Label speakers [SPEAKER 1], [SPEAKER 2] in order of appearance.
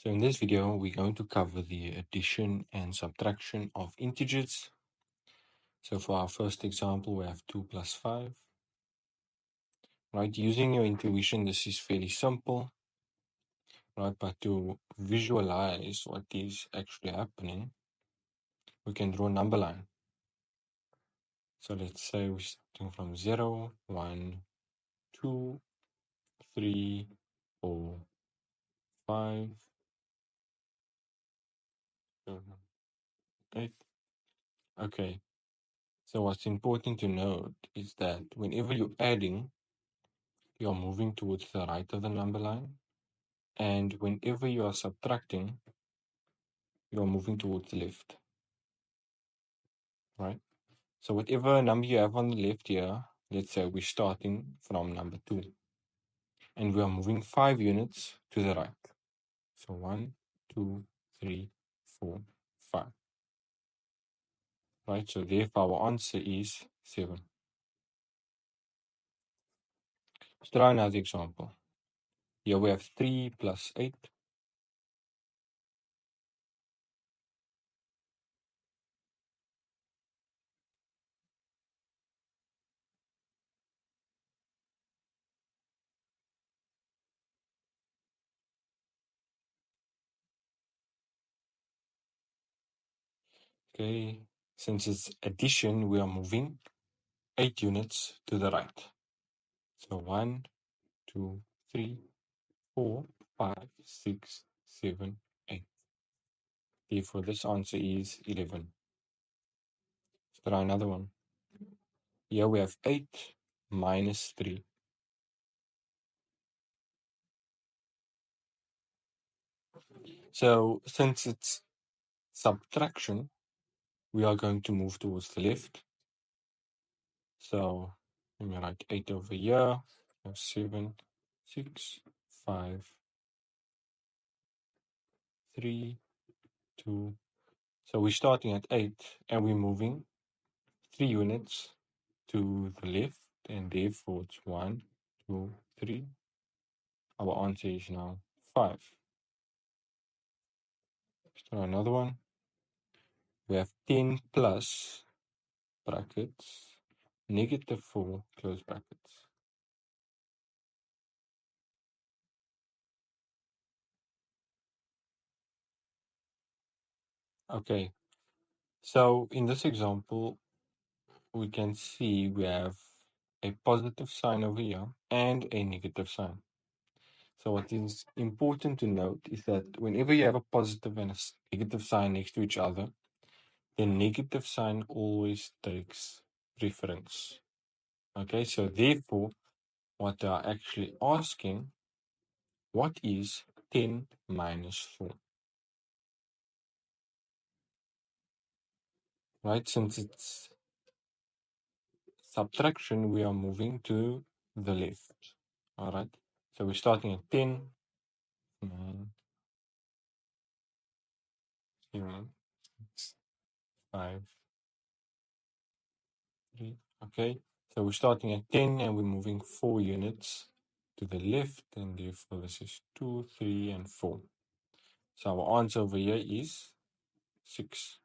[SPEAKER 1] So in this video, we're going to cover the addition and subtraction of integers. So for our first example, we have 2 plus 5. Right, using your intuition, this is fairly simple. Right, but to visualize what is actually happening, we can draw a number line. So let's say we're starting from 0, 1, 2, 3, 4, 5, 7, 8. Okay. So what's important to note is that whenever you're adding, you're moving towards the right of the number line. And whenever you are subtracting, you're moving towards the left. Right? So whatever number you have on the left here, let's say we're starting from number 2. And we are moving 5 units to the right. So 1, 2, 3, 4, 5. Right? So therefore our answer is 7. Let's try another example. Here we have 3 plus 8. Okay, since it's addition, we are moving 8 units to the right. So 1, 2, 3, 4, 5, 6, 7, 8. Therefore, this answer is 11. Let's try another one. Here we have 8 minus 3. So since it's subtraction, we are going to move towards the left. So let me write 8 over here. 7, 6, 5, 3, 2. So we're starting at 8 and we're moving 3 units to the left, and therefore it's 1, 2, 3. Our answer is now 5. Let's try another one. We have 10 plus brackets, negative 4, close brackets. Okay, so in this example, we can see we have a positive sign over here and a negative sign. So what is important to note is that whenever you have a positive and a negative sign next to each other, the negative sign always takes preference. Okay, so therefore, what they are actually asking, what is 10 minus 4? Right, since it's subtraction, we are moving to the left. All right, so we're starting at 10, 9, 7, 6, 5, 3. Okay, so we're starting at 10 and we're moving 4 units to the left, and therefore this is 2, 3, and 4. So our answer over here is 6.